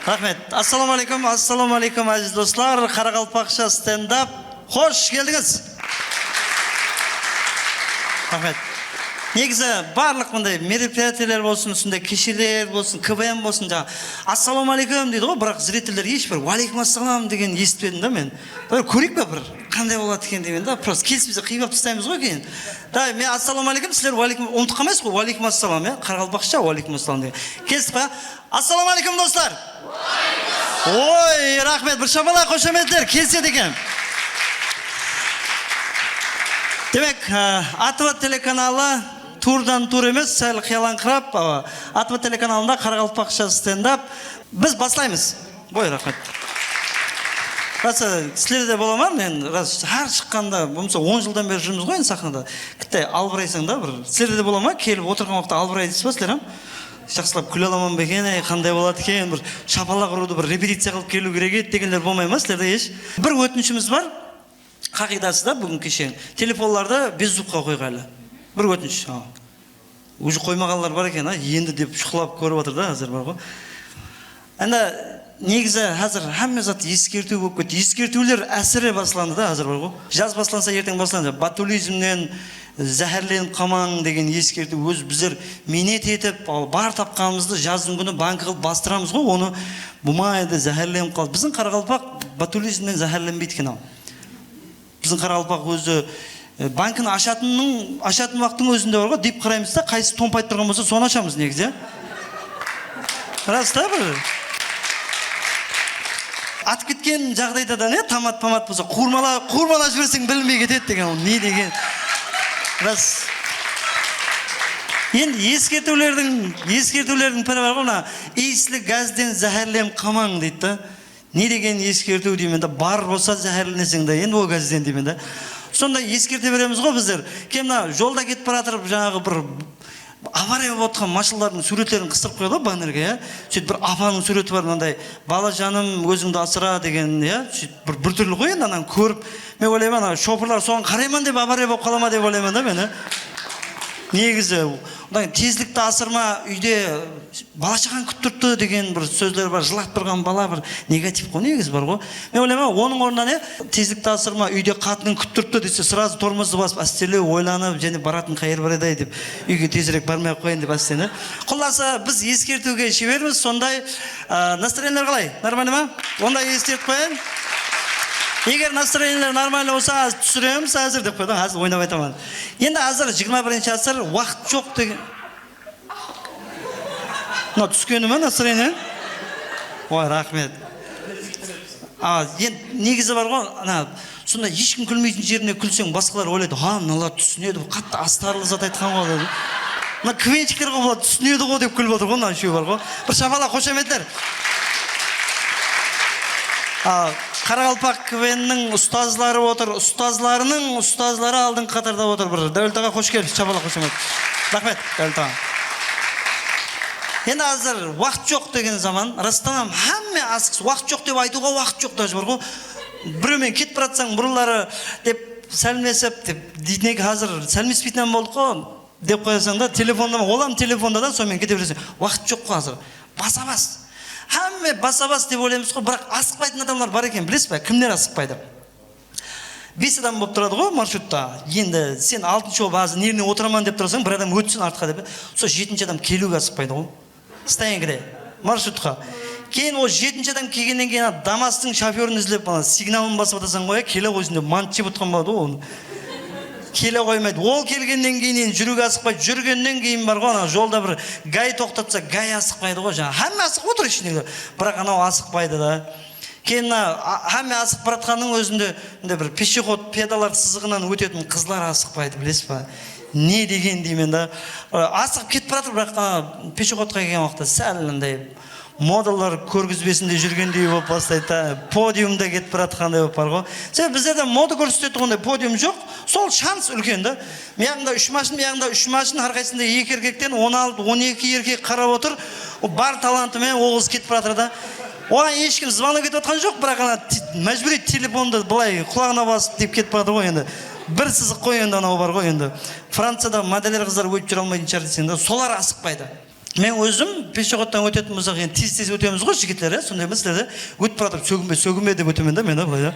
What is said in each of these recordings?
Рахмет. Ассаламу алейкум aziz dostlar. Қарақалпақша стендап. Хош келдіңіз. Рахмет. Негізі барлық мындай мероприятиелер болсын, үстінде кешелер болсын, КВМ болсын, жаңа ассаламу алейкум дейді ғой, бірақ зрительдер ешбір уалейкум ассалам деген естіпедім да мен. Бір көрейік пе бір қандай болады екен деген да, просто келіспесе қиып тастаймыз ғой кейін. Да, мен ассаламу алейкум, сіздер уалейкум ұмытып қалмайсыз ғой, уалейкум ассалам, қарақалпақша уалейкум ассалам деген. Келістік па? Ассаламу алейкум достар. Ой, рахмет, бір шапалақ қошеметтер келседі екен. Демек, Атыва телеканалы турдан тур емес, сәл қиялаңқырап, Атыва телеканалында Қарақалпақша стендап. Біз баслаймыз. Бой, рахмет. Расы, сілерде бола ма? Мен әр шыққанда, болмаса 10 жылдан бері жүрміз ғой сахнада. Кітті албырайсың да, бір сілерде бола ма? Келіп отырған уақытта албырай дейсіз ба сілер? Жақсылап күле аламын ба екен, қандай болады екен, бір шапалақ ұруды бір репетиция қылып келу керек еді дегендер болмай ма сілерде еш? Бір өтінішіміз бар. Қағидасы да бүгін кешен. Телефонларды без звукқа қойғайлы. Бір өтініш. Уже қоймағанлар бар екен, енді деп шұқылап көріп отыр да, әзір бар ғой. Әнді негізі әзір әмме зат ескерту болып кетті. Ескертулер әсіре басыланды да, әзір бар ғой. Жаз басыланса ертең басыланды. Батулизмнен зәһәрленіп қамаң деген ескерту өз біздер минет етіп, бар тапқанымызды жаздың күні банк қылып бастырамыз ғой, оны бұмайды зәһәрленіп қалды. Біздің Қарақалпақ батулизмнен зәһәрленбейді екен ау. Біздің Қарақалпақ өзі банкін ашатын уақыттың өзінде бар ғой, деп қараймыз да, қайсы томпайып тұрған болса, соны ашамыз негізі. Рас та бір. Атып кеткен жағдайда да не, тамат болса, қуырмала жіберсең білмей кетеді деген, не деген. Рас. Енді ескертулердің пірі бар ғой, иісілі газден зәһәрлем қамаң дейді да. Не деген ескерту деймін да, бар болса зәһәрленесің да, енді ол газден деймін да. Сонда ескерте береміз ғой біздер. Кемна жолда кетіп баратырып, жаңағы бір авария болып отқан машиналардың суреттерін қыстырып қойды баннерге, сөйтіп бір апаның суреті бар, мынандай бала жаным өзіңді асыра деген, сөйтіп бір түрлі ғой енді ананы көріп, мен ойлаймын, шоферлар соған қарайман деп авария болып қалама деп ойлаймын да мен. Негізі тезлікті асырма, үйде бала шаған күттіртті деген бір сөздер бар, жылап тұрған бала бір негатив қой негізі бар ғой. Мен ойлаймын, оның орнына тезлікті асырма, үйде қатының күттіртті десе, сразу тормозды басып, әстелеу, ойланып, және баратын қайыр бар еді деп, үйге тезірек бармай қойын деп әстені. Құласа, біз ескертуге шеберміз, сондай настроениялар қалай? Нормально ма? Ондай ескертіп қойын. Егер настроениялар нормально болса, түсіреміз әзір деп қойды, әзір ойнап айтамын. Енді әзір 21-ші ғасыр уақыт жоқ деген. Түскені ме настроение? Ой, рахмет. Енді негізі бар ғой, сонда ешкім күлмейтін жеріне күлсең, басқалар ойлайды, мыналар түсінеді, қатты астарлы зат айтқан ғой. Мына квенчиктер ғой, түсінеді ғой деп күліп отыр ғой, үшеу бар ғой. Бір шапалақ қошеметтер. Қарақалпақ КВН-нің ұстазлары отыр, ұстазларының ұстазлары алдың қатарда отыр. Бір Дәулет қош келіп, шапалақ қошемет. Рахмет, Дәулет аға. Енді азыр уақыт жоқ деген заман, растанам, әмме асықсы, уақыт жоқ деп айтуға уақыт жоқ даже бар ғой. Біреумен кетіп баратсаң, бұрылары деп сәлмесіп, дейтінек азыр сәлмеспейтінен болдық қой, деп қоясаң да, телефонда, олам телефонда да, сонымен кете бересің. Уақыт жоқ қой азыр. Баса-бас. Әмме баса-бас деп ойлаймыз ғой, бірақ асықпайтын адамлар бар екен, білесіз бе? Кімдер асықпайды? 5 адам болып тұрады ғой маршрутта. Енді сен 6-шы болып азы неріне отыраман деп тұрсаң, бір адам өтсін артқа деп. Сол 7-ші адам келуге асықпайды ғой. Стоянкіде, маршрутқа. Кейін ол 7-ші адам келгеннен кейін Дамастың шоферін іздеп, сигналын басып атасаң қоя, келе қойсында мантчеп ұтқан болады ғой оны. Келе қоймайды. Ол келгеннен кейін жүруге асықпайды. Жүргеннен кейін бар ғой, жолда бір гай тоқтатса, гай асықпайды ғой. Әмме асық отыр ішінде. Бірақ анау асықпайды да. Кейін әмме асық баратқанның өзінде бір пешеход педалар сызығынан өтетін қызлар асықпайды, білесіз ба? Не деген деймін да. Асығып кетіп баратыр, бірақ пешеходқа келген уақытта сәліндей модалар көргізбесінде жүргендей болып бастайды, подиумда кетіп баратқандай болып бар ғой. Себебі біздерде мода көрсетеді ондай подиум жоқ, сол шанс үлкен да. Мияғында 3 машин, мияғында 3 машин, әрқайсында 2 еркектен 16-12 еркек қарап отыр, бар талантымен оғыз кетіп баратыр да. Оған ешкім звонок кетіп отқан жоқ, бірақ мәжбүри телефонды былай құлағына басып деп кетіп баратыр ғой енді. Бір сызық қой енді анау бар ғой енді. Францияда модельер қыздар өтіп жүре алмайтын шығар десең да, солар асықпайды. Мен өзім пешеходтан өтетін болсақ, енді тез өтеміз ғой жігіттер, сондай емес сіздерде өтіп баратып сөгінбе деп өтемен да мен былай.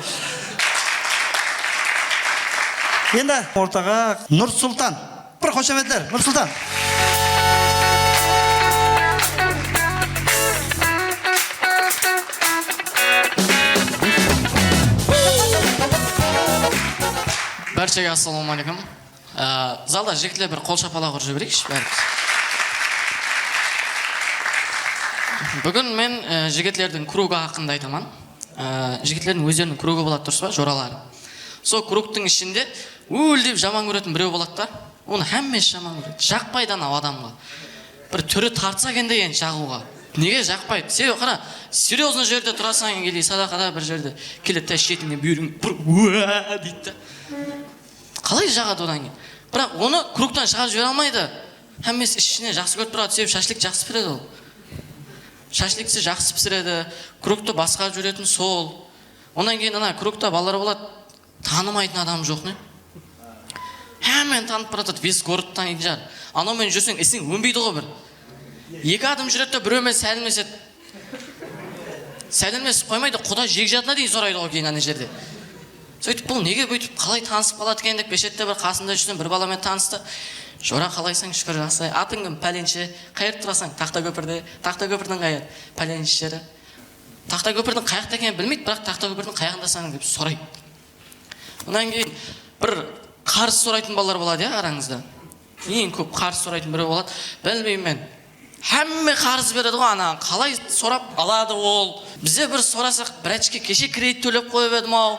Енді ортаға Нұрсұлтан. Бір қошеметтер, Нұрсұлтан. Barchaga assalomu alaykum. Zalda jigitlar bir qo'l shapaloq urib jibiriksh barimiz. Bugun men jigitlarning krugi haqida aytaman. Jigitlarning o'zlarining krugi bo'ladi tursa, jo'ralari. So krugning ichida ul deb jomon ko'rатын birov bo'ladi-da. Uni hammasi jomon ko'radi. Jaqpaydi anav odamga. Bir turi tartsa ekan degan jag'uga. Nega jaqpaydi? Sen qara, seriozno yerda turasan, keli sadaqada bir yerda kelib tashketingga buyuring, bir deydi. Қалай жағады одан кейін? Бірақ оны кругтан шығарып жібере алмайды. Hammasi ішіне жақсы көріп тұрады, себебі шашлик жақсы пісіреді ол. Шашликті жақсы пісіреді, кругты басқарып жүретін сол. Онан кейін ана кругта балалар болады, танымайтын адам жоқ не? Hemen tanып баратады, весь город таниды жар. Анаумен жүрсең, есің өнбейді ғой бір. Екі адам жүреді, біреумен сәлемдеседі. Сәлемдесіп қоймайды, құда жекжатына дейін сұрайды ғой кейін ана жерде. Сөйтіп бұл неге бүйтіп қалай танысып қалады екен деп пешетте бір қасында жүрсем бір баламен танысты. Жора қалайсың, шүкір жақсы. Атың кім? Пәленше. Қайер тұрасың? Тақтакөпірде. Тақтакөпірдің қайер? Пәленше жері. Тақтакөпірдің қаяқта екенін білмейді, бірақ Тақтакөпірдің қаяғындасың деп сұрайды. Онан кейін бір қарыз сұрайтын балалар болады, араңызда. Ең көп қарыз сұрайтын біреу болады. Білмеймін мен. Hamma қарыз береді ғой, ана қалай сұрап алады ол. Бізе бір сұрасақ, бір әчке кеше кредит төлеп қойып едім ау.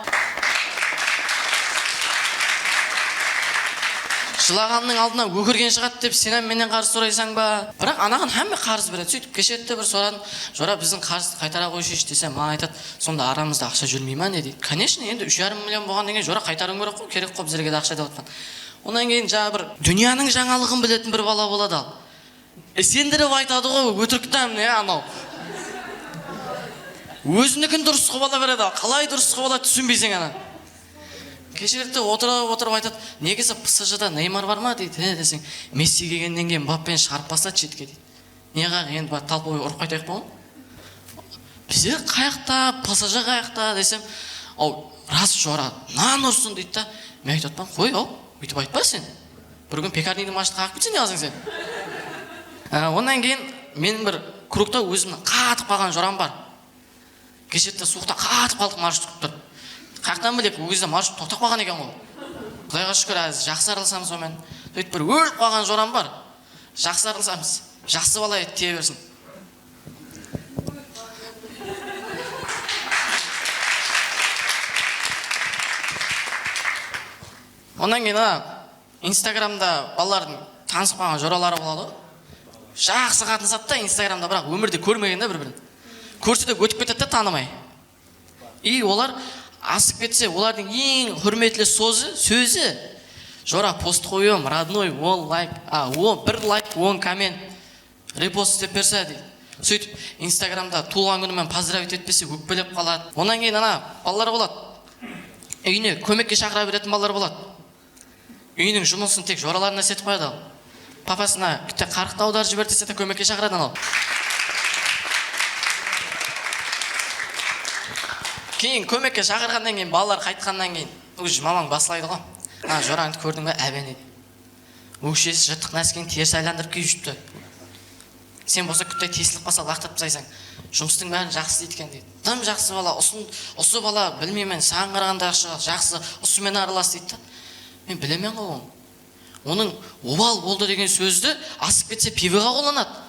Жылағанның алдына өкірген шығады деп сенен менен қарыз сұрайсаң ба? Бірақ анаған hamma қарыз береді. Сөйтіп кешетте бір сұрадым, жора біздің қарызды қайтара қойшы десем, маған айтады, сонда арамызда ақша жүрмей ма не дейді. Конечно, енді 3,5 миллион болған деген жора қайтаруың керек қой, керек қой бізге де ақша деп отқан. Онан кейін жаңа бір дүнияның жаңалығын білетін бір бала болады ал. Сендіріп айтады ғой, өтіріктен не анау. Өзінікін дұрыс қобала береді ал, қалай дұрыс қобала түсінбейсің ана. Кешерді отырып айтады, негізі ПСЖ-да Неймар бар ма дейді, десең, Месси келгеннен кейін Мбаппені шығарып тастады шетке дейді. Неға енді талпой ұрып қайтайық па? Бізде қаяқта, ПСЖ қаяқта десем, ау, рас жора, нан ұрсын дейді да. Мен айтатпан, қой, ау, бүйтіп айтпа сен. Бір күн пекарнидің машты қағып кетсен не алсың сен? Онан кейін менің бір кругта өзімнің қатып қалған жорам бар. Кешетте суықта қатып қалдық, маршрут күтіп тұр. Қаяқтан білек, ол кезде маршрут тоқтап қалған екен ғой. Құдайға шүкір, жақсы араласамыз сонымен. Сөйтіп бір өліп қалған жорам бар. Жақсы араласамыз. Жақсы бала еді, тие берсін. Онан кейін Инстаграмда балалардың танысып қалған жоралары болады. Жақсы қатынасады да Инстаграмда, бірақ өмірде көрмегенде бір-бірін. Көрсе де өтіп кетеді, танымай. И олар асып кетсе, олардың ең хүрметлі сөзі жора пост қойым, родной, 1 лайк, бір лайк, 1 коммент, репост істеп берсе дейді. Сөйтіп Инстаграмда туылған күнімен поздравить етпесе өкпелеп қалады. Онан кейін балалар болады. Үйіне көмекке шақыра беретін балалар болады. Үйінің жұмысын тек жораларына істетіп қояды ал. Папасына қарықты аударып жібер десе де көмекке шақырады анау. Кейін көмекке шақырғаннан кейін, балалар қайтқаннан кейін, уже мамаң басылайды ғой. Жораңды көрдің бе, әбен еді. Өкшесі жыртық нәскені теріс айландырып күйіп жүріпті. Сен болса күттай тесіліп қалса лақтырып тастайсың. Жұмыстың бәрін жақсы дейді екен дейді. Тым жақсы бала, осы бала білмеймін, саған қарағанда жақсы, осымен аралас дейді. Мен білемен ғой оны. Оның обал болды деген сөзді асып кетсе пивыға қолданады.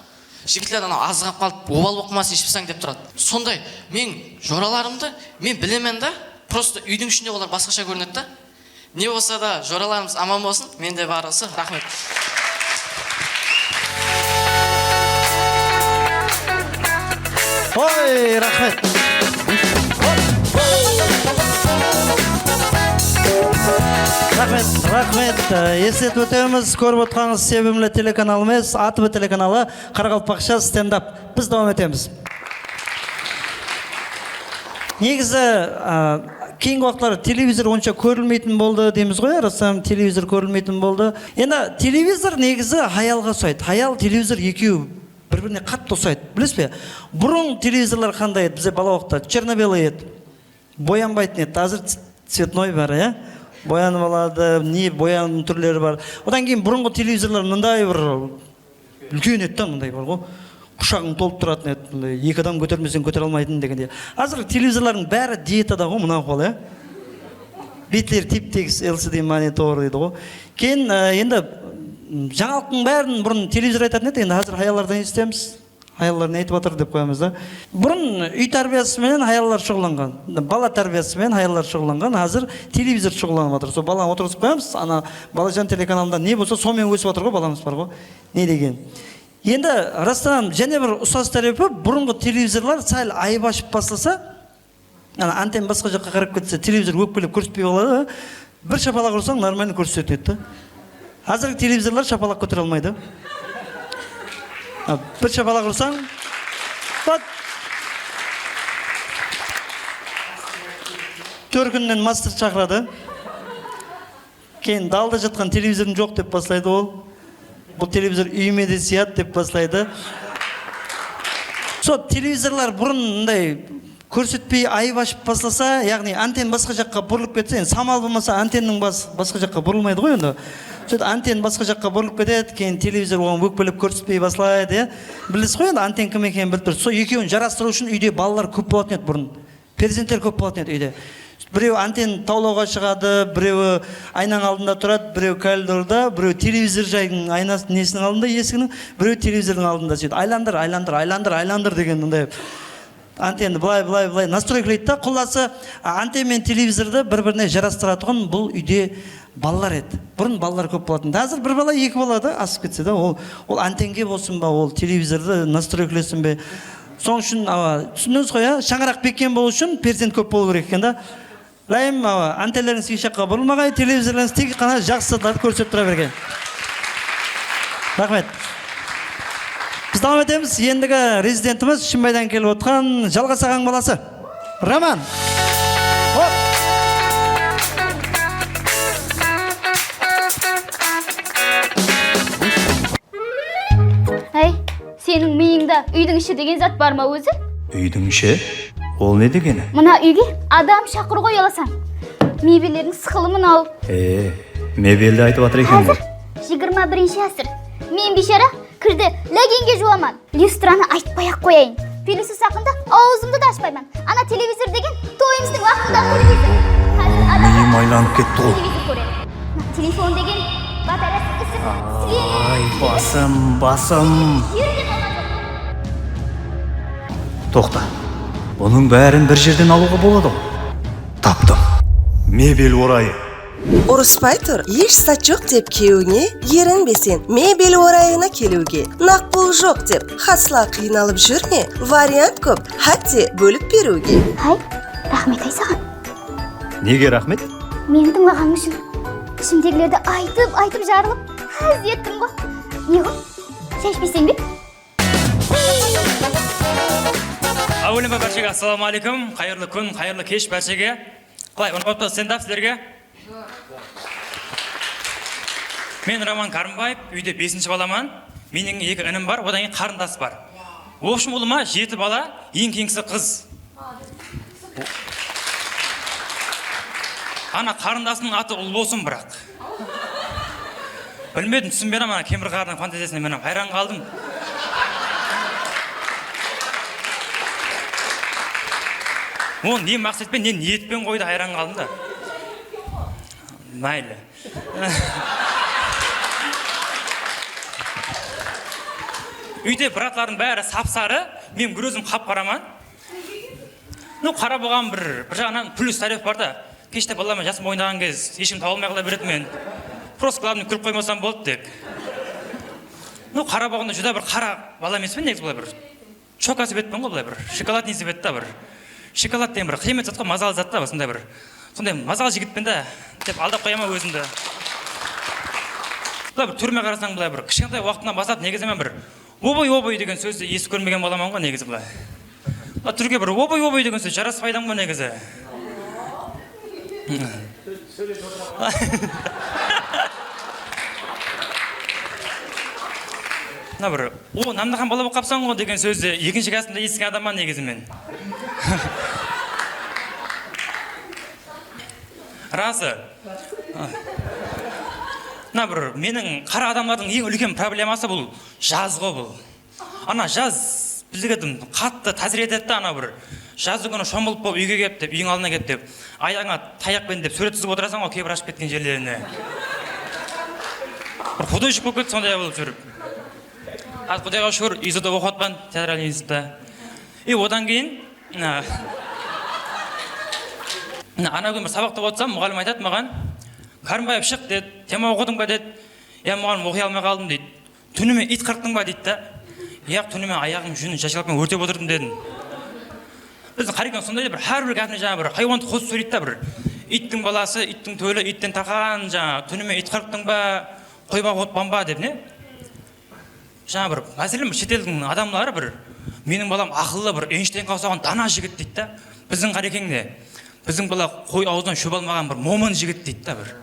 Жігітлер азғап қалып, обал оқымасын ішпесең деп тұрады. Сондай, мен жораларымды, мен білемен да, просто үйдің ішінде олар басқаша көрінеді да. Не болса да жораларымыз аман болсын, мен де бар осы, рахмет. Ой, рахмет. Рахмет. Есет өтеміз, көріп отқаңыз Себімлі телеканалымыз, АТВ телеканалы, Қарақалпақша стендап. Біз давам етеміз. Негізі, кейінгі уақытлар телевизор онша көрілмейтін болды дейміз ғой, арасам телевизор көрілмейтін болды. Енді телевизор негізі хаялға ұсайды. Хаял, телевизор екеуі бір-біріне қатты ұқсайды. Білесіз бе? Бұрын телевизорлар қандай еді? Бізде бала уақытта черно-белый еді. Боянбайтын еді. Қазір цветной бар, иә? Боянып алады, не бояну түрлері бар. Одан кейін бұрынғы телевизорлар мындай бір үлкен еді да, мындай бар ғой. Құшағың толып тұратын еді. Екі адам көтермесең көтере алмайтын дегенде. Қазір телевизорлардың бәрі диетада ғой, мынау қол, иә? Беттері теп-тегіс LCD монитор дейді ғой. Кейін енді жаңалықтың бәрін бұрын телевизор айтатын еді, енді қазір аялардан естеміз. Аялар не айтып жатыр деп қоямыз да. Бұрын үй тәрбиесімен аялар шұғылданған, бала тәрбиесімен аялар шұғылданған, қазір телевизор шұғылданып жатыр. Сол баланы отырғызып қоямыз, ана Балажан телеканалында не болса сонымен өсіп жатыр ғой, баламыз бар ғой. Не деген. Енді растан және бір ұстаз тарапы бұрынғы телевизорлар сәл айып ашып бастаса, антен басқа жаққа қарап кетсе, телевизор өкпелеп көрсетпей қалады. Бір шапалақ ұрсаң нормально көрсетеді. Қазіргі телевизорлар шапалақ көтере алмайды. Bir şapalak vursan, bak. Төркүннен мастер шақырады. Кейін далда жатқан телевизорым жоқ деп бастайды ол. Бұл телевизор үйіме де сияды деп бастайды. Сол телевизорлар бұрындай көрсетпей айып ашып бастаса, яғни антен басқа жаққа бұрылып кетсе, самал болмаса антеннің басқа жаққа бұрылмайды ғой енді. Антен басқа жаққа бұрылып кетеді, кейін телевизор оған өкпелеп көрсетпей бастайды. Білесіз ғой енді антен кім екенін біліп тұр. Сол екеуін жарастыру үшін үйде балалар көп болатын еді бұрын. Перзенттер көп болатын еді үйде. Біреу антен таулауға шығады, біреуі айнаның алдында тұрады, біреу коридорда, біреу телевизор жайдың айнасының несінің алдында, есігінің, біреу телевизордың алдында сөйтіп айландыр деген мындай антенді былай настройкалайды да. Құласы антен мен телевизорды бір-біріне жарастыратұғын бұл үйде балалар еді. Бұрын балалар көп болатын. Қазір бір бала, екі бала да асып кетсе да, ол антенге болсын ба, ол телевизорды настройкалесын бе. Соң үшін түсіндіңіз ғой, шаңырақ беккен болу үшін перзент көп болу керек екен да. Лайым антенлеріңіз еш жаққа бұрылмағай, телевизорларыңыз тек қана жақсы заттарды көрсетіп тұра берген. Рахмет. Біз давам етеміз. Ендігі резидентіміз Шымбайдан келіп отқан Жалғас ағаның баласы Роман. Әй, сенің миыңда үйдің іші деген зат бар ма өзі? Үйдің іші? Ол не дегені? Мына үйге адам шақыру ғой аласаң. Мебелердің сықылы мынау. Мебелді айтып жатыр екен ғой. Қазір 21-ші ғасыр. Мен бейшара кірді ләгенге жуаман. Люстраны айтпай-ақ қояйын. Пелесі сақында аузымды да ашпайман. Ана телевизор деген тойымыздың уақытында телевизор. Миым айланып кетті ғой. Телевизор көреді. Телефон деген батареясы ісіп. Ай, басым. Тоқта. Оның бәрін бір жерден алуға болады ғой. Таптым. Мебел орайы. Ұрыспай тұр, еш сат жоқ деп кеуіңе, ерінбесен мебел орайына келуге. Нақпыл жоқ деп, хасла қиналып жүрме, вариант көп, хатте бөліп беруге. Хай, рахмет айсаған. Неге рахмет? Мен тыңлағаным үшін. Ішімдегілерді айтып жарылып, әз еттім ғой. Не ғой? Шәшпесең бе? Әуелі бәршеге ассаламу алейкум, қайырлы күн, қайырлы кеш бәршеге. Қалай, ұнапты стендап сіздерге? Мен Роман Карымбаев, үйде 5-ші баламан. Менің 2 інім бар, одан кейін қарындас бар. В общем, ұлыма 7 бала, ең кеңсі қыз. Ана қарындасының аты ұл болсын бірақ. Білмедім, түсінбедім, ана Кембір қағардың фантазиясына мен хайран қалдым. Ол не мақсатпен, не ниетпен қойды, хайран қалдым да. Майлы. Үйде братлардың бәрі сап-сары, мен бір өзім қап-қараман. Қара болған бір жағынан плюс тариф бар да. Кеште балама жасым ойнаған кез, ешкім табылмай қала береді мен. Просто главный күліп қоймасам болды деп. Қара болғанда жүда бір қара бала емеспен, негіз былай бір. Чока себетпен ғой былай бір. Шоколад не себет та бір. Шоколад деген бір қиямет затқа мазалы зат та сондай бір. Сондай мазалы жігітпен да деп алдап қояма өзімді. Былай бір түрме қарасаң былай бір кішкентай уақытынан бастап негізі мен бір обой деген сөзді естіп көрмеген боламын ғой негізі былай. Түрге бір обой деген сөз жараспайдан ғой негізі. мына бір о намдахан бала болып қалыпсың ғой деген сөзді екінші классында естіген адаммын негізі мен. Расы. Мына бір менің қара адамдардың ең үлкен проблемасы бұл жаз ғой бұл. Ана жаз бізге қатты тәсір етеді да, ана бір жазды күні шомылып болып үйге кеп деп, үйің алдына кеп деп, аяғыңа таяқпен деп сурет сызып отырасың ғой кейбір ашып кеткен жерлеріне. Бір художник болып кетті сондай болып жүріп. Аз Құдайға шүкір, ИЗО-да оқып жатпан, театральный институтта. Одан кейін ана күні бір сабақта отырсам, мұғалім айтады маған, Карымбаев шық деді, тема оқыдың ба деді. Мұғалім оқи алмай қалдым дейді. Түнімен ит қырықтың ба дейді да. Түнімен аяғым жүнін шашалаппен өртеп отырдым дедім. Біздің қарекең сондай бір әрбір кәдімгі жаңа бір хайуанды қосып сөйлейді да, бір иттің баласы, иттің төлі, иттен тарқаған, жаңа түнімен ит қырықтың ба, қойба отпан ба деп не? Жаңа бір мәселен шетелдің адамдары бір менің балам ақыллы бір Эйнштейнге ұқсаған дана жігіт дейді да. Біздің қарекең де біздің бала қой аузынан шөп алмаған бір момын жігіт дейді да бір.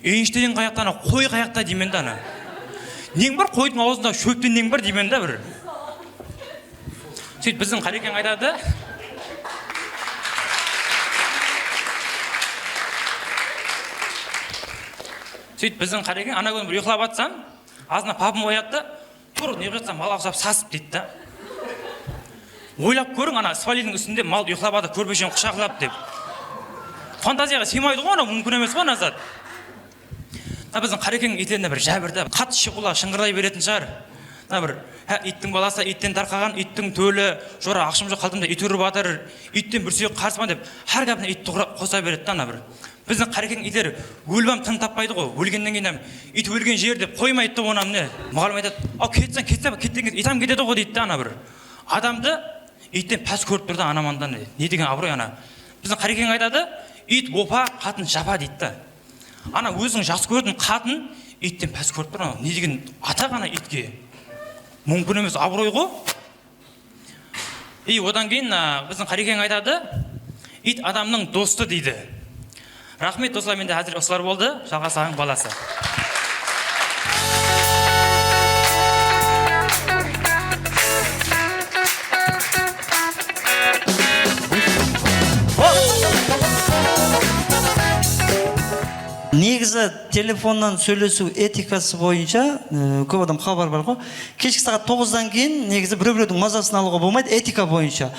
Эйнштейн қаяқтан қой қаяқта деймен да ана. Нең бар қойдың аузында шөптен нең бар деймен да бір. Сөйтіп біздің қарекең айтады. Сөйтіп біздің қарекең ана күні бір ұйқылап жатсам, азына папым оятты, тұр не жатсам мал ұқсап сасып дейді да. Ойлап көрің, ана свалидің үстінде мал ұйқылап ады, көрпешен құшақлап деп. Фантазияға сыймайды ғой, ана мүмкін емес қой назад. Біздің қарекең иттеріне бір жәбірді, қатты шиқұла шыңғырдай беретін шығар. Бір иттің баласы, иттен тарқаған, иттің төлі, жора ақшым жоқ қалдымда ит үріп батыр, иттен бір сүйек қарсыма деп, әр кәпіне итті қоса береді да бір. Біздің қарекең иттер өлбам тың таппайды ғой, өлгеннен кейін ит өлген жер деп қоймайды да онам не. Мұғалім айтады, кетсең, кеттен итам кетеді ғой дейді да ана бір. Адамды иттен пәс көріп тұрды анамандан не деген абырой ана. Біздің қарекең айтады, ит опа, қатын жапа дейді да. Ана өзің жақсы көретін қатын иттен пәс көріп тұр, не деген атақ ана итке. Мүмкін емес абырой ғой. Одан кейін біздің қарекең айтады, ит адамның досты дейді. Рахмет достар, менде әзір осылар болды. Жалғасағың баласы. Негізі телефоннан сөйлесу этикасы бойынша көп адам хабар бар ғой. Кешкі сағат 9-дан кейін негізі біреу-біреудің мазасын алуға болмайды этика бойынша.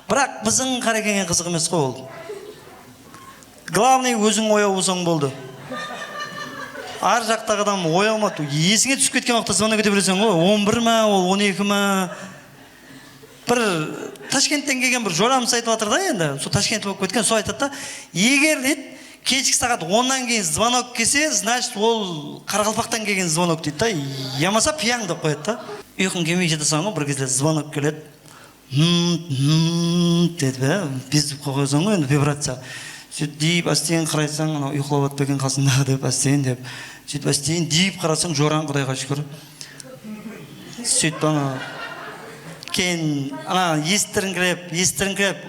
Бірақ біздің қарекеңе қызық емес қой ол. Главный өзің ояу болсаң болды. Ар жақтағы адам ояумады. Есіңе түсіп кеткен уақытта звонок ете бересің ғой. 11 ма, ол 12 ма. Бір Ташкенттен келген бір жорамыз айтып жатыр да енді. Сол Ташкент болып кеткен, сол айтады да, егер дейді кешкі сағат 10-нан кейін звонок келсе, значит ол Қарақалпақтан келген звонок дейді да. Ямаса пияң деп қояды да. Ұйқың келмей жатасың ғой, бір кезде звонок келеді. Деді, безіп қойсаң ғой енді вибрация. Сөйтіп дейіп астен қарайсаң, ұйқылап өтіп екен қасында деп астен деп. Сөйтіп астен дейіп қарасаң, жораң Құдайға шүкір. Сөйтіп кейін естіріңкіреп,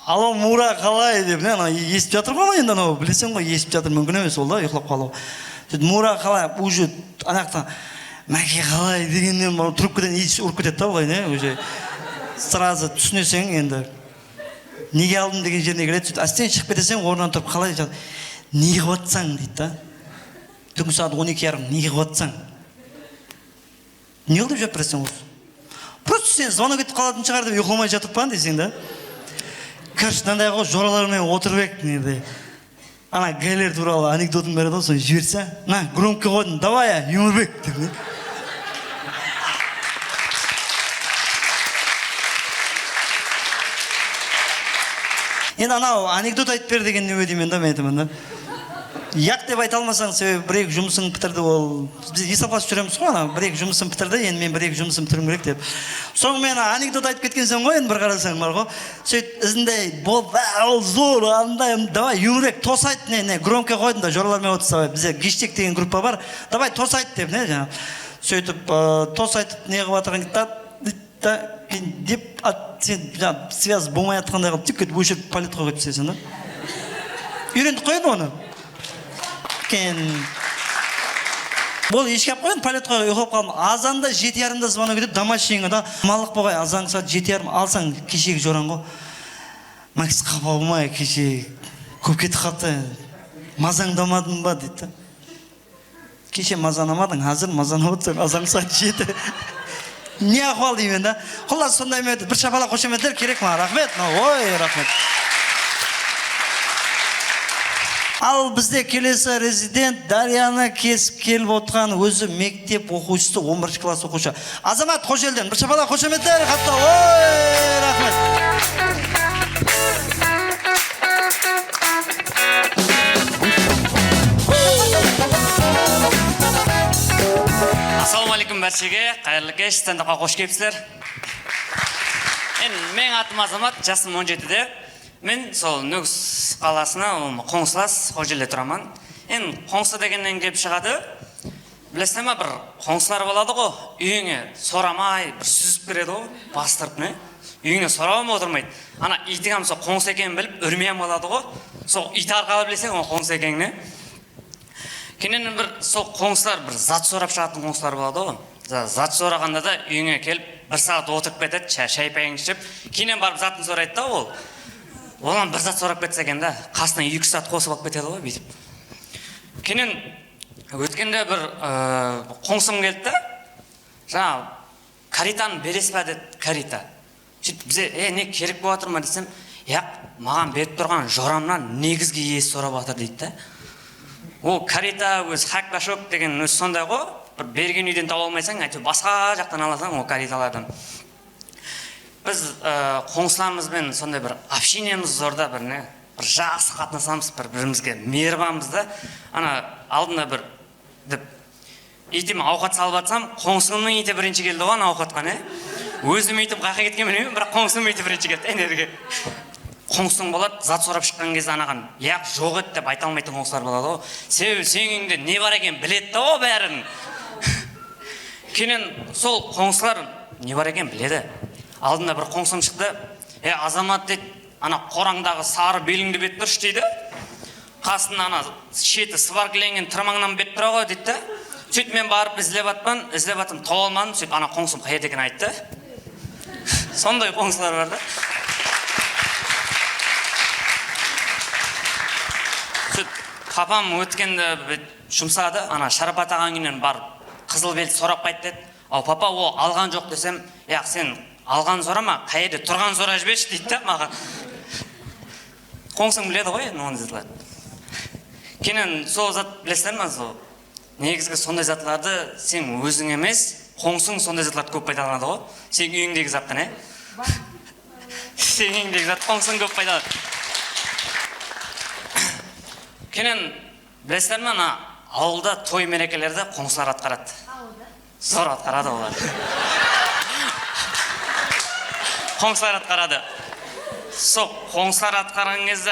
ало Мура қалай деп, естіп жатыр ғой енді, білесің ғой, естіп жатыр, мүмкін емес ол да, ұйқылап қалу. Сөйтіп Мура қалай, уже анақтан Мәке қалай дегеннен трубкадан ұрып кетеді да олай, уже сразу түсінесің енді. Неге алдым деген жеріне келеді, сөйтіп астен шығып кетесің, орнынан тұрып қалай жатыр. Неге қуатсаң дейді да. Түнгі сағат 12:30 неге қуатсаң. Не қылып жауап бересің осы? Просто сен звонок етіп қалатын шығар деп ұйқыламай жатып па дейсің да. Көрші мынандай ғой, жоралармен отырып ек. Ана гейлер туралы анекдотын береді ғой, соны жіберсе, на, громко қойдың, давай, Юмірбек деп. Енді анау анекдот айтып бер деген не деймін да, мен айтамын да. Яқ деп айта алмасаң, себебі бір-екі жұмысын бітірді ол. Біз есапласып жүреміз ғой, бір-екі жұмысын бітірді, енді мен бір-екі жұмысын бітірім керек деп. Соңымен анекдот айтып кеткенсің ғой, енді бір қарасаң бар ғой. Сөйт ізіндей, ол зор, андай, давай, Юмірбек, тос айт, не, громко қойдың да, жоралармен отырса, бізде гештек деген группа бар, давай, тос айт деп, не, жаңа. Сөйтіп, тос айтып, не қып атырған деп, сен связь болмай атқандай қылып, тек кетіп өшіріп палетқа қойып сесің да. Үйрендік қойды оны. Бол ешкеп қойын, палетқа ұйқып қалым. Азанда 7:30-да звонок етіп, домашнийіңі да малық болғай, азан саат 7:30 алсаң кешегі жоран ғой. Макс қапа болмай, кеше көп кетіп қалды. Мазаңдамадың ба дейді. Кеше мазанамадың, қазір мазанап отырсың, азан саат 7. Не ахуал деймін да. Құлас сондай ме еді. Бір шапалақ қошеметтер керек ма? Рахмет. Ой, рахмет. Ал бізде келесі резидент Дарияны кесіп келіп отқан өзі мектеп оқушысы, 11 класс оқушы. Азамат Қожелден. Bir шапалақ қошеметтер қатта. Ой, рахмет. Ассалаумағалейкум бәршеге, қайырлы кеш, стендапқа қош келіпсіздер. Мен атым Азамат, жасым 17-де. Мен сол Нүкіс қаласына, Қоңсылас, Қожелде тұраман. Қоңсы дегеннен келіп шығады. Білесің ма, бір қоңсылар болады ғой, үйіңе сорамай, бір сүзіп береді ғой, бастырып не? Үйіңе сорамай отырмайды. Ана итігім сол қоңсы екенін біліп, үрмейім болады ғой. Сол ит арқалы білесің, ол қоңсы екенін не? Кенен бір сол қоңсылар бір зат сорап шығатын қоңсылар болады ғой. Зат сорағанда да үйіңе келіп, бір сағат отырып кетеді, шай пайың ішіп, кейінен барып затын сорайды да ол. Олан бір зат сорап кетсе екен да, қасына 2 сағат қосып алып кетеді ғой, бүйтіп. Кенен өткенде бір қоңсым келді да, жаңа каританы бересіз бе деді, карита. Сөйтіп бізе, не керек болып жатыр ма десем, маған беріп тұрған жорамнан негізгі иесі сорап жатыр дейді да. Ол карита өз хакбашок деген өз сондай ғой, бір берген үйден таба алмайсаң, әйтеуір басқа жақтан аласың ол кариталардан. Біз қоңсыларымызбен сондай бір общениеміз зорда, бір жақсы қатынасамыз, бірімізге мейірбанбыз да. Ана алдында бір итім ауқат салып жатсам, қоңсымның иті бірінші келді ғой ауқатқа, не? Өзім итім қаққа кеткен білмеймін, бірақ қоңсымның иті бірінші келді энерге. Қоңсың болады, зат сорап шыққан кезде анаған жоқ еді деп айта алмайтын қоңсылар болады ғой. Себебі сеніңде не бар екен біледі ғой бәрін. Кенен сол қоңсылар не бар екен біледі. Алдында бір қоңсым шықты. Азамат дейді, ана қораңдағы сары беліңді бет тұрш дейді. Қасында ана шеті сваркіленген тырмаңнан бет тұра ғой дейді. Сөйтіп мен барып іздеп атпан, таба алмадым. Сөйтіп ана қоңсым қайда екен айтты. Сондай қоңсылар бар да. Папам өткенде жұмсады, ана шарапат аған күнен барып қызыл белді сорап қайт деді. Ал папа ол алған жоқ десем, сен алған сорама, қайда тұрған сора жібеш дейді маған. Қоңсың біледі ғой, оны зетлады. Кенен сол зат білесіздер ма, сол негізгі сондай затларды сен өзің емес, қоңсың сондай затларды көп пайдаланады ғой. Сен үйіңдегі заттан, Сен үйіңдегі зат қоңсың көп пайдаланады. Кенен білесіздер ма, ауылда той мерекелерді қоңсылар атқарады. Зор атқарады олар. Қоңсылар атқарады. Сол қоңсылар атқарған кезде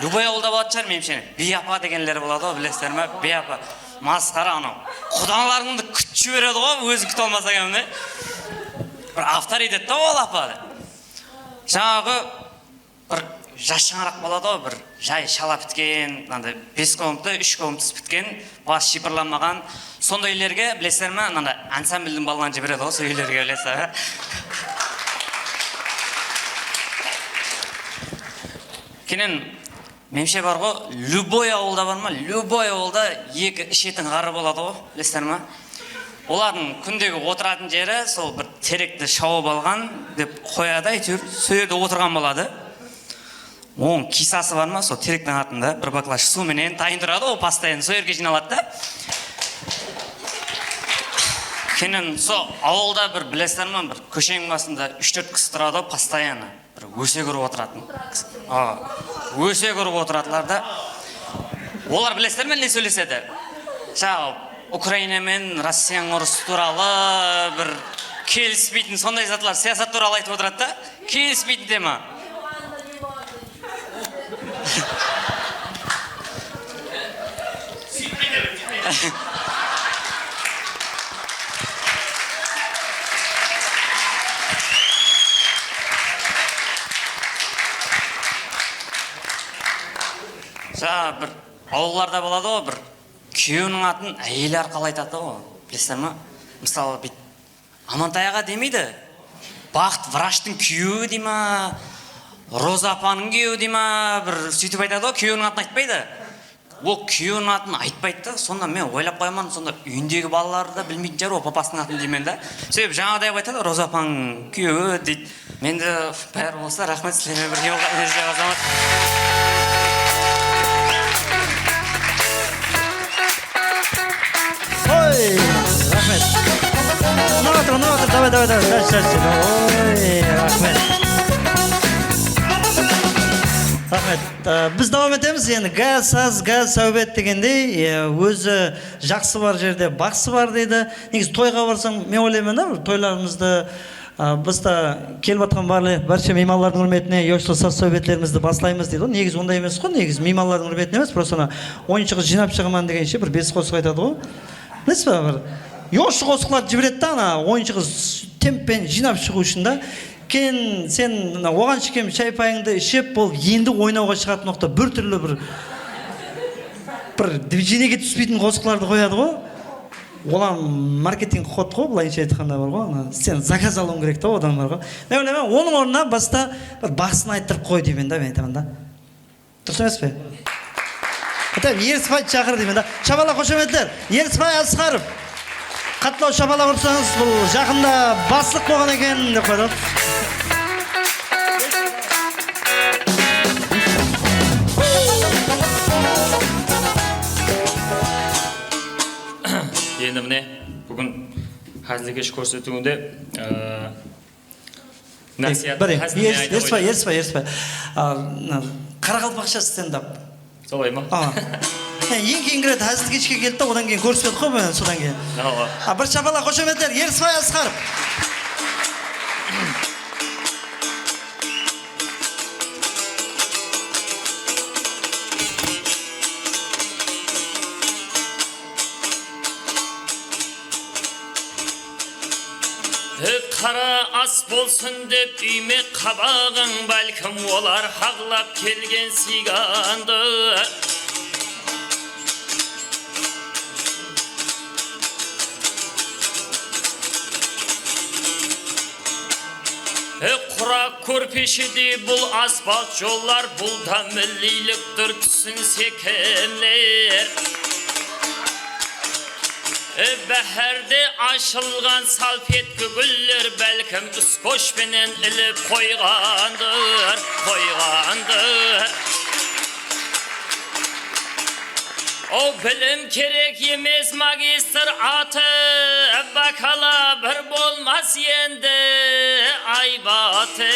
любой ауылда болады шығар меніңше. Биапа дегенлер болады ғой, білесіздер ма? Биапа. Масқара анау. Құдаларыңды күтіп жібереді ғой, өзі күте алмаса кәміне. Бір авторитет та ол апа. Жаңағы бір жас шаңырақ болады ғой, бір жай шала біткен, 5 комнаты, 3 комнатасы біткен, бас шипырланмаған. Сондай үйлерге білесіздер ме, ансамбльдің балынан жібереді ғой, сол үйлерге білесіздер. Кенен меніңше бар ғой, любой ауылда бар ма? Любой ауылда 2 ішетін қары болады ғой, білесіздер ме? Олардың күндегі отыратын жері сол бір теректі шауып алған деп қояды, әйтеуір сол жерде отырған болады. Оң кисасы бар ма, сол теректің артында бір баклаш суменен тайын тұрады, ол постоянно сол жерге жиналады да. Кенен сол ауылда бір білесіздер ма, бір көшенің басында 3-4 кісі тұрады, постоянно бір өсе көріп отыратын. Өсе көріп отыратылар да. Олар білесіздер ме не сөйлеседі? Жаңағы Украина мен Россияның ұрысы туралы бір келіспейтін сондай затлар саясат туралы айтып отырады да. Келіспейтін тема. Жаңа бір ауылларда болады ғой, бір күйеуінің атын әйелі арқылы айтады ғой, білесіздер ма? Мысалы бүйтіп Амантай аға демейді, Бақыт врачтың күйеуі дей ма, Роза апаның күйеуі дей ма, бір сөйтіп айтады ғой, күйеуінің атын айтпайды. Ол күйеуінің атын айтпайды да, сонда мен ойлап қоямын, сонда үйіндегі балалар да білмейтін шығар, ол папасының атын деймін да. Себебі жаңағыдай айтады, Роза апаның күйеуі дейді. Мен де бәрі болса, рахмет сіздермен бірге Ой, рахмет. Давай, ой, рахмет. Рахмет. Біз давам етеміз енді газ сәубет дегендей өзі жақсы бар жерде бақсы бар дейді. Негізі тойға барсаң, мен ойлаймын да, тойларымызды біз та келіп жатқан барша меймандардың құрметіне еушілік саз сәубетлерімізді баслаймыз дейді. Негізі ондай емес қой, негізі меймандардың құрметіне емес, просто ойыншы қыз жинап шығаман дегенше бір бес қосық айтады ғой. Білесіз ба, бір еуші қосықларды жібереді да, ана ойыншы қыз темппен жинап шығу үшін да. Кен сен оған шекем шай пайыңды ішеп, бол енді ойнауға шығатын уақытта бір түрлі бір движениеге түспейтін қосықларды қояды ғой. Олар маркетинг ход қой, былайша айтқанда бар ғой. Сен заказ алуың керек та, одан бар ғой. Мен ойлаймын, оның орнына баста бір бақсын айттырып қой деймін да, мен айтамын да. Дұрыс емес пе? Ерсібай шақыр деймін да. Шабала қошеметтер. Ерсібай Асқаров. Қаттылау шабала құрсаңыз, бұл жақында баслық болған екен деп қойды. Енді міне бүгін хәзілкеш көрсетуінде Ерсібай. Қарақалпақша стендап. Солай ма? Ең кейінгі рет хәзіл кешке келді да, одан кейін көрсетеді қой мен содан кейін. Бір шабала қошеметтер, Ерсібай Асқаров. Қара ас болсын деп үйме қабағың, бәлкім олар хағлап келген сиганды. Құрақ көрпешеде бұл асфальт жоллар, бұл да милиліктір түсінсе кімлер. Бәхәрде ашылған салфеткі гүллер, бәлкім үскөшпенен іліп қойғандыр. О, білім керек емес магистр аты, бакала бір болмас енді айбаты.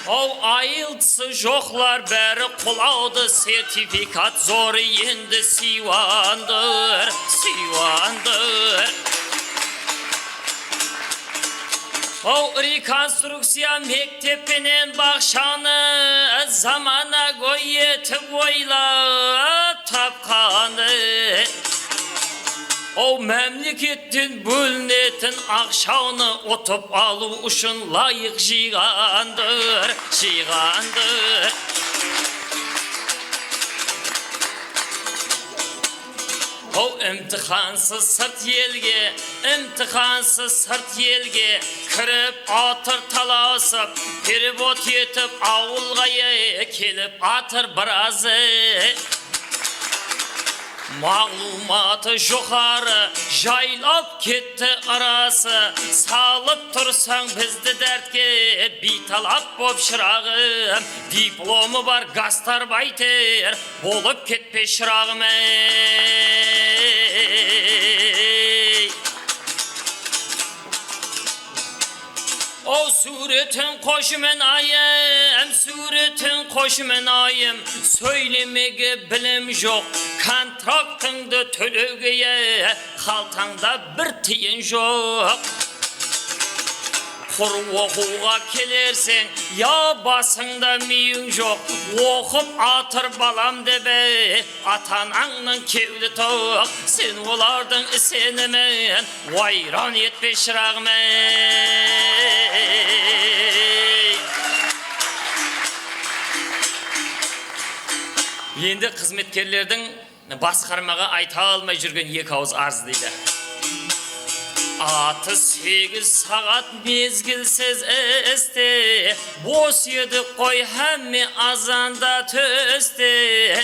О, айылтысы жоқлар бәрі құлауды, сертификат зор енді сивандыр. О, реконструкция мектеппенен бақшаны, замана көйетіп ойлап тапқаны. О, мәмлекеттен бөлінетін ақшаны ұтып алу үшін лайық жиғандыр. О, имтихансыз сырт елге кіріп атыр таласып, перевод етіп ауылға келіп атыр біразы. Мағлуматы жоғары жайлап кетті арасы, салып тұрсаң бізді дәртке бейталап боп шырағым. Дипломы бар гастарбайтер болып кетпе шырағым. О, суретін қошымен айым, сөйлемеге білім жоқ, контрактыңды төлеуге қалтаңда бір тиын жоқ. Құр оқуға келерсең, я басыңда миың жоқ, оқып атыр балам дебе, атанаңның кеуді тоқ, сен олардың сенімен ойран етпе шырағым. Енді қызметкерлердің басқармаға айта алмай жүрген екі ауыз арыз дейді. 68 сағат мезгілсіз істе, бос еді қой әмме азанда төсте.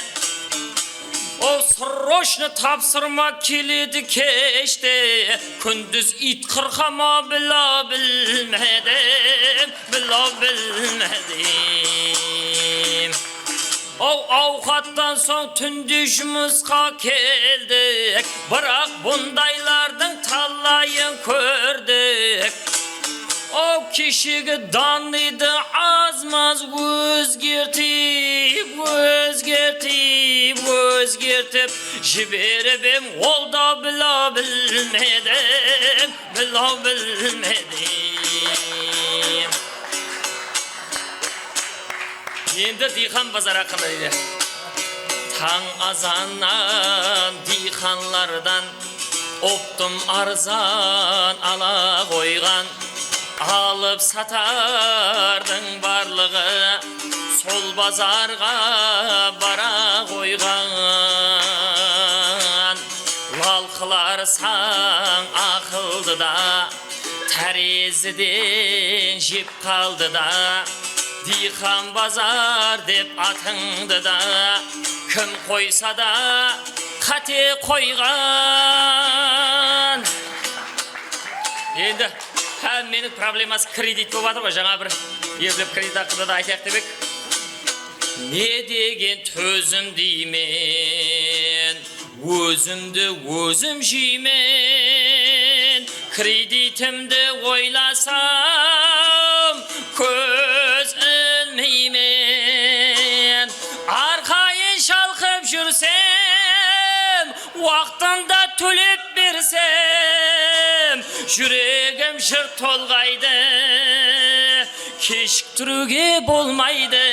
О, срочно тапсырма келеді кеште, күндіз ит қырқама біла білмедім. Ауқаттан соң түнде жұмысқа келдік, бірақ бұндайлардың талайын көрдік. Кешегі даныйды аз-маз өзгертіп жіберіп ем, ол да біла білмедім. Енді диқан базар ақында дейді. Таң азаннан диқанлардан оптым арзан ала қойған, алып сатардың барлығы сол базарға бара қойған. Лалқылар саң ақылды да, тәрезіден жеп қалды да, диқан базар деп атыңды да, кім қойса да қате қойған. Енді менің проблемасы кредит болып жатыр ғой, жаңа бір ерлеп кредит ақында да айтайық деп ек. Не деген төзім деймен, өзімді өзім жеймен, кредитімді ойласам көз ілмеймен. Арқайын шалқып жүрсем, уақытында төлеп берсем, жүрегім жыр толғайды, кешіктіруге болмайды.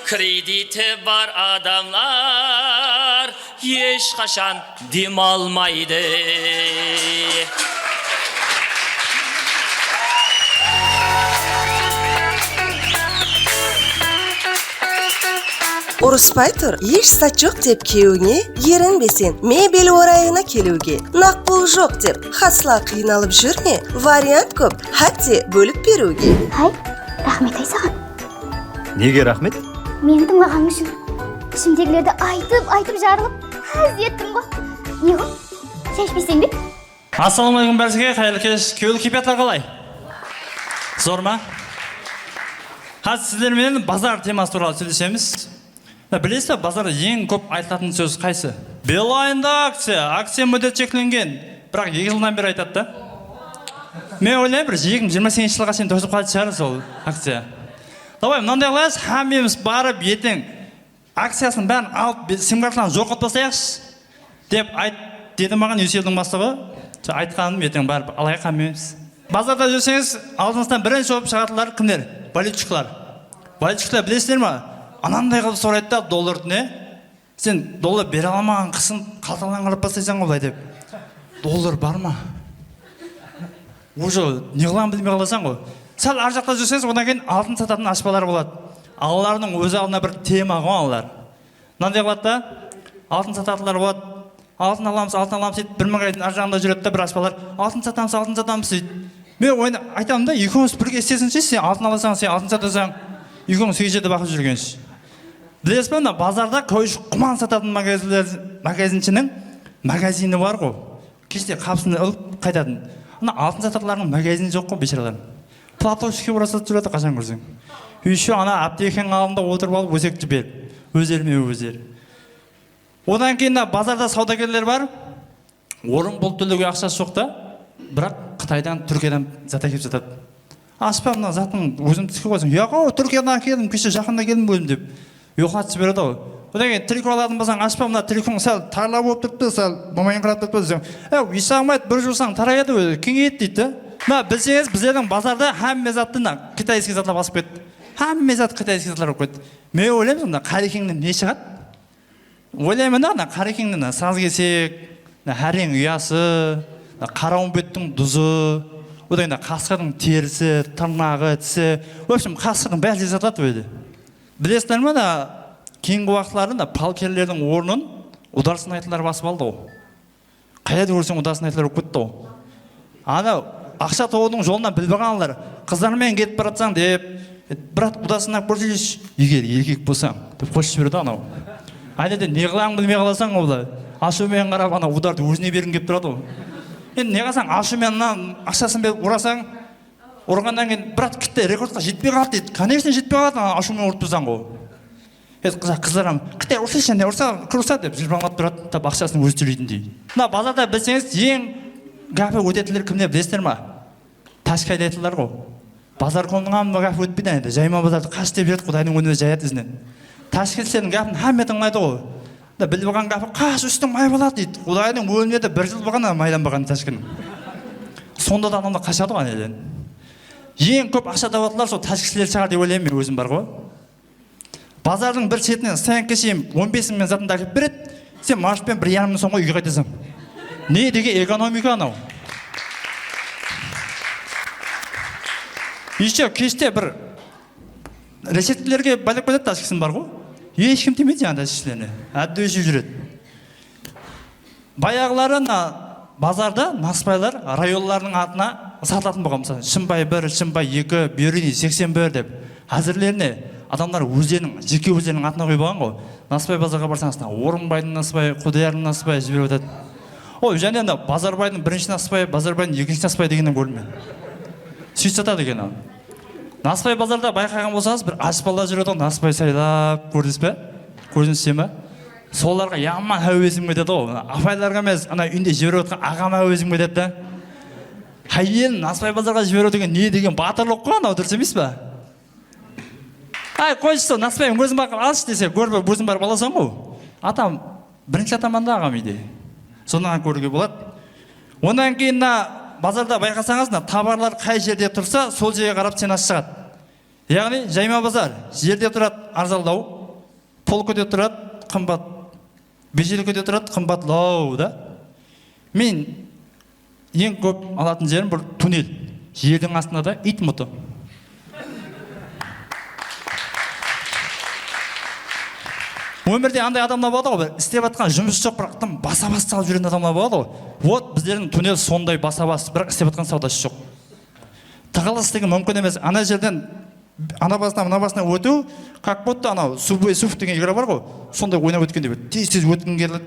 Кредиті бар адамлар ешқашан демалмайды. Ұрыспай тұр, еш сат жоқ деп кеуіңе, ерінбесен мебель орайына келуге. Нақпыл жоқ деп хасла қиналып жүрме, вариант көп, хәтте бөліп беруге. Хай, рахмет айсаған. Неге рахмет? Мені тыңлағаның үшін ішімдегілерді айтып жарылып, әз еттім ғой. Не ғой? Шай ішпесең бе? Ассалаумағалейкум бәріңізге, қайырлы кеш. Кеулі кипетлер қалай? Зор ма? Қазір сіздермен базар темасы туралы сөйлесеміз. Білесіз бе, базарда ең көп айтылатын сөз қайсы? Билайнда акция мүддет шекленген. Бірақ 2 жылдан бері айтады да. Мен ойлаймын, бір 2028 жылға сен тосып қалды шығар сол акция. Давай, мынандай қылайыз, хамеміз барып ертең акциясын бәрін алып сим-картаны жоғалтып тастайықшы деп деді маған Юселдің бастығы. Айтқаным ертең барып алайық хамеміз. Базарда жүрсеңіз, алдыңыздан бірінші болып шығатындар кімдер? Болельщиклар. Болельщиклар білесіздер ме? Анандай қылып сұрайды да долларды не? Сен доллар бере алмаған қысын қалтаңнан қарап бастайсың ғой деп. Доллар бар ма? Уже не қыламын білмей қаласың ғой. Сәл ар жақта жүрсеңіз, одан кейін алтын сататын ашпалар болады. Аллардың өз алдына бір тема ғой алар. Мынандай қылады да, алтын сататындар болады. Алтын аламыз дейді, 1 мың ар жағында жүреді да бір ашпалар. Алтын сатамыз дейді. Мен айтамын да, екеуміз бірге істесінші, сен алтын аласаң, сен алтын сатасаң, екеуміз сол жерде бақып жүргенші. Білесіз бе, базарда құман сататын магазиншінің магазині бар ғой. Кеште қапысын іліп қайтатын. Алтын сататылардың магазині жоқ қой, бешаралар. Платовщикке орасатып жүреді қашан көрсең. Еще аптеканың алдында отырып алып өсекті беріп, өздері. Одан кейін базарда саудагерлер бар. Орын бұл төлеуге ақшасы жоқ да, бірақ Қытайдан, Түркиядан зат әкеліп жатады. Аспа мына затын өзімдікі қойсың. Яғы, Түркиядан келдім, кеше жақында келдім өзім деп. Жоқатып жібереді ғой. Одан кейін трико аладың болсаң, аспа мына трикоң сәл тарлап болып тұрыпты, сәл момайын қарап тұрыпты десең. Исағмайды, бір жусаң тараяды, кеңейеді дейді. Білсеңіз, біздердің базарда әмме затты қытайский затлар басып кетті. Әмме зат қытайский затлар болып кетті. Мен ойлаймын, сонда қарекеңнен не шығады? Ойлаймын да, қарекеңнен сазкесек, әрең ұясы, қараумбеттің дұзы, одан қасқырдың терісі, тырнағы, тісі, в общем, қасқырдың бәрі сатылады өзі. Білесіздер ме, кейінгі уақытларында палкерлердің орнын ударсын айтылар басып алды ғой. Қайда көрсең ударсын айтылар болып кетті ғой. Ана ақша табудың жолынан білбегенлер қыздармен кетіп баратсаң деп, брат удасын алып көрсеңші, егер еркек болсаң деп қосып жіберді анау. Айда не қылаңын білмей қаласаң олай. Ашумен қарап ана ударды өзіне бергің келіп тұрады ғой. Енді не қылсаң ашумен ақшасын беріп ұрасаң, ұрғаннан кейін брат кітті рекордқа жетпей қалды дейді. Конечно жетпей қалды, ашумен ұрып тұрсаң ғой. Қыздарым кітті ұрсайшы, не ұрса кірса деп жылбаңлап тұрады, тап ақшасын өзі төлейтін дейді. Мына базарда білсеңіз ең гәпі өтетілер кімдер білесіздер ма? Ташкайда айтылар ғой. Базар комнан гәпі өтпейді енді. Жайма базарды қаш деп жүреді, Құдайдың өнері жаят ізінен. Ташкенттердің гәпін һәмме тыңлайды ғой. Біліп алған гәпі қаш үстің май болады дейді. Құдайдың өлмеді 1 жыл болғанда майдан болған Ташкент. Сонда да адамдар қашады ғой неден. Ең көп ақша табатылар сол ташкентшілер шығар деп ойлаймын мен өзім бар ғой. Базардың бір шетінен сен кешейін 15 мың затында әкеліп береді, сен маршпен 1,5 мың соңға үйге қайтасың. Не деген экономика анау. Еще кеште бір решеткілерге байлап кетеді ташкентшісін бар ғой. Ешкім демейді жаңа ташкентшілеріне. Әдді өшіп жүреді. Баяғылары базарда насыбайлар районларының атына сатылатын болған. Мысалы, Шымбай 1, Шымбай 2, Бюрини 81 деп. Әзірлеріне адамдар өздерінің, жеке өздерінің атына қойып алған ғой. Насыбай базарға барсаңыз, Орынбайдың насыбай, Құдиярдың насыбай жіберіп өтеді. Ой, және Базарбайдың 1-ші насыбай, Базарбайдың 2-ші насыбай дегеннен көрдім мен. Сөйтіп сатады екен. Насыбай базарда байқаған болсаңыз, бір аш бала жүреді, насыбай сайлап, көрдіңіз бе? Көрдіңіз ме? Соларға яман әуезім кетеді ғой. Апайларға емес, ана үйінде жіберіп отқан ағама әуезім кетеді да. Хайен насыбай базарға жіберу деген не деген батырлық қой, анау дұрыс емес пе? Ай, қойшы, насыбай өзің бақып алшы десе, көріп өзің барып аласың ғой. Атам, бірінші атаманда ағам үйде. Сонан көруге болады. Онан кейін базарда байқасаңыз, товарлар қай жерде тұрса, сол жерге қарап ценасы шығады. Яғни жайма базар, жерде тұрады арзалдау, полкөде тұрады қымбат, бежелкөде тұрады қымбатлау да. Мен ең көп алатын жерім бір туннель. Жердің астында да ит мұты. Өмірде андай адамдар болады ғой, істеп атқан жұмыс жоқ, бірақ тым баса-бас салып жүрген адамдар болады ғой. Вот біздердің туннель сондай баса-бас, бірақ істеп атқан саудасы жоқ. Тығылыс деген мүмкін емес. Ана жерден ана басына мына басына өту, как будто анау суф деген игра бар ғой, сондай ойнап өткендей бір тез-тез өткің келеді.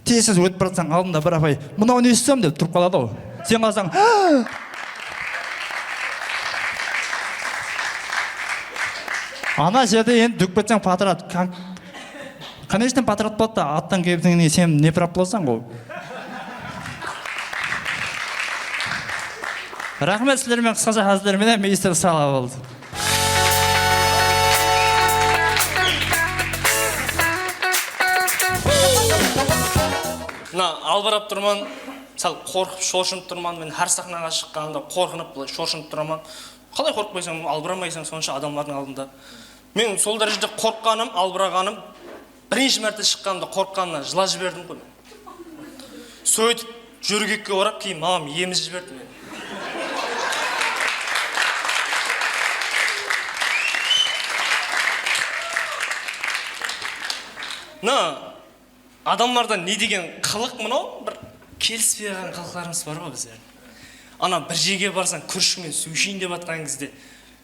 Тез-тез өтіп баратсаң, алдында бір апай, мынау не істесем деп тұрып қалады ғой. Сен қалсаң, ана жерде енді дүк кетсең патрат. Конечно, патрат болады да, аттан келіп сен не прап боласың ғой. Рахмет сіздермен қысқаша әзілдермен министр сала болды. Албырап тұрман, сәл қорқып, шошынып тұрман, мен әр сахнаға шыққанда қорқынып, шошынып тұрман. Қалай қорқпайсың, албырамайсың сонша адамлардың алдында. Мен сол дәрежеде қорққаным, албырағаным, бірінші мәрте шыққанда қорққанына жыла жібердім ғой. Сөйтіп, жөргекке орап, кейін мамам еміз жіберді мен. Адамдардан не деген қылық мынау, бір келіспей қалған қылықтарымыз бар ғой біздер. Ана бір жерге барсаң күрішіңмен сүйшейін деп атқан кезде,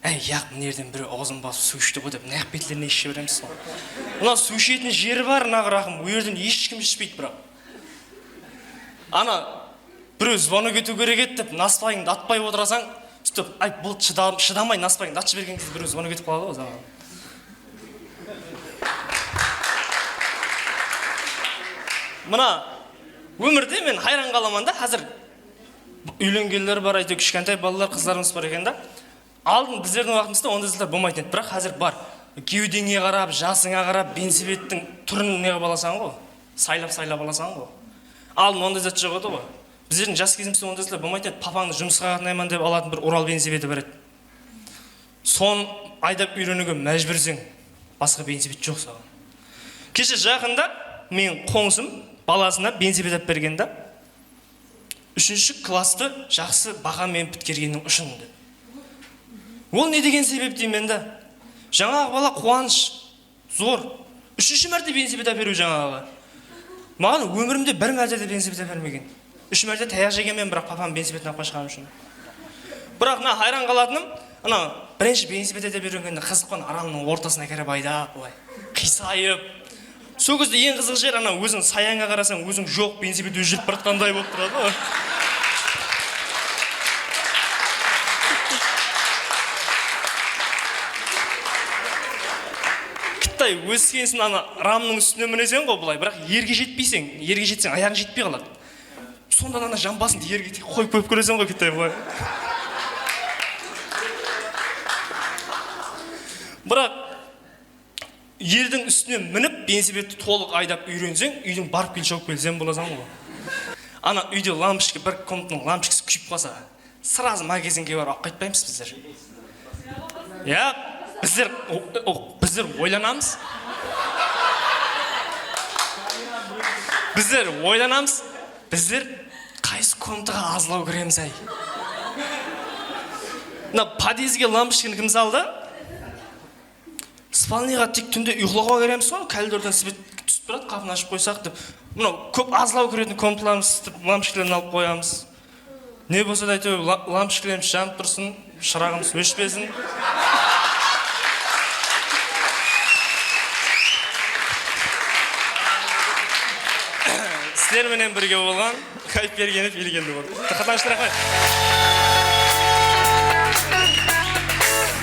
яқ мінерден біреу аузын басып сүйшті ғой деп нәқ бетлеріне ішіп береміз ғой. Мына сүйшетін жері бар, нағырақым, ол жерден ешкім ішпейді бірақ. Ана біреу звоны кету керек еді деп насыбайыңды атпай отырасаң, сөйтіп, бұл шыдамай насыбайыңды атшы берген кезде біреу звоны кетіп қалады ғой саған. Мына өмірде мен хайран қаламан да, қазір үйленгендер бар, әйтеу кішкентай балалар, қыздарымыз бар екен да. Алдын біздердің уақытымызда ондай заттар болмайтын еді, бірақ қазір бар. Кеудеңе қарап, жасыңа қарап, бензибеттің түрін неғып аласаң ғой, сайлап аласаң ғой. Алдын ондай зат жоқ еді ғой. Біздердің жас кезімізде ондай заттар болмайтын еді, папаңды жұмысқа қатынайман деп алатын бір Урал бензибеті бар еді. Сон айдап үйренуге мәжбүрсең, басқа бензибет жоқ саған. Кеше жақында мен қоңсым баласына бензибет алып берген да, 3-ші класты жақсы бағамен біткергеннің үшін деп. Ол не деген себеп деймін да? Жаңағы бала қуаныш, зор, Үшінші мәрте велосипед беру жаңағы. Маған өмірімде бір мәрте де велосипед бермеген. 3 мәрте таяқ жегенмен, бірақ папам велосипедін алып қашқан үшін. Бірақ мына хайран қалатыным, ана бірінші велосипед де бергенде қызық қой, аралының ортасына кіріп айдап, былай қисайып. Сол кезде ең қызық жер, ана өзің саянға қарасаң, өзің жоқ велосипед өзі жүріп бара жатқандай болып тұрады ғой. Қытай өскенсін ана рамның үстіне мінесен ғой былай, бірақ ерге жетпейсің, ерге жетсең аяғың жетпей қалады. Сонда ана жамбасын ерге қойып көресен ғой Қытай былай. Бірақ ердің үстіне мініп, велосипедті толық айдап үйренсең, үйдің барып кел шауып келсең боласың ғой. Ана үйде лампочка, бір комнатаның лампочкасы күйіп қалса, сразу магазинге барып алып қайтпаймыз біздер. Я, біздер ойланамыз. Біздер қайсы комнатаға азлау кіреміз әй. Мына подъезге лампочканы кім салды? Спальныйға тек түнде ұйқылауға кіреміз ғой, коридордан свет түсіп тұрады, қапыны ашып қойсақ деп. Мынау көп азлау кіретін комнаталарымыз істеп, лампочкаларын алып қоямыз. Не болса да әйтеуір лампочкаларымыз жанып тұрсын, шырағымыз өшпесін. Сіздерменен бірге болған Кайыпбергенов Елгенді болды. Тақатанышты рахмет.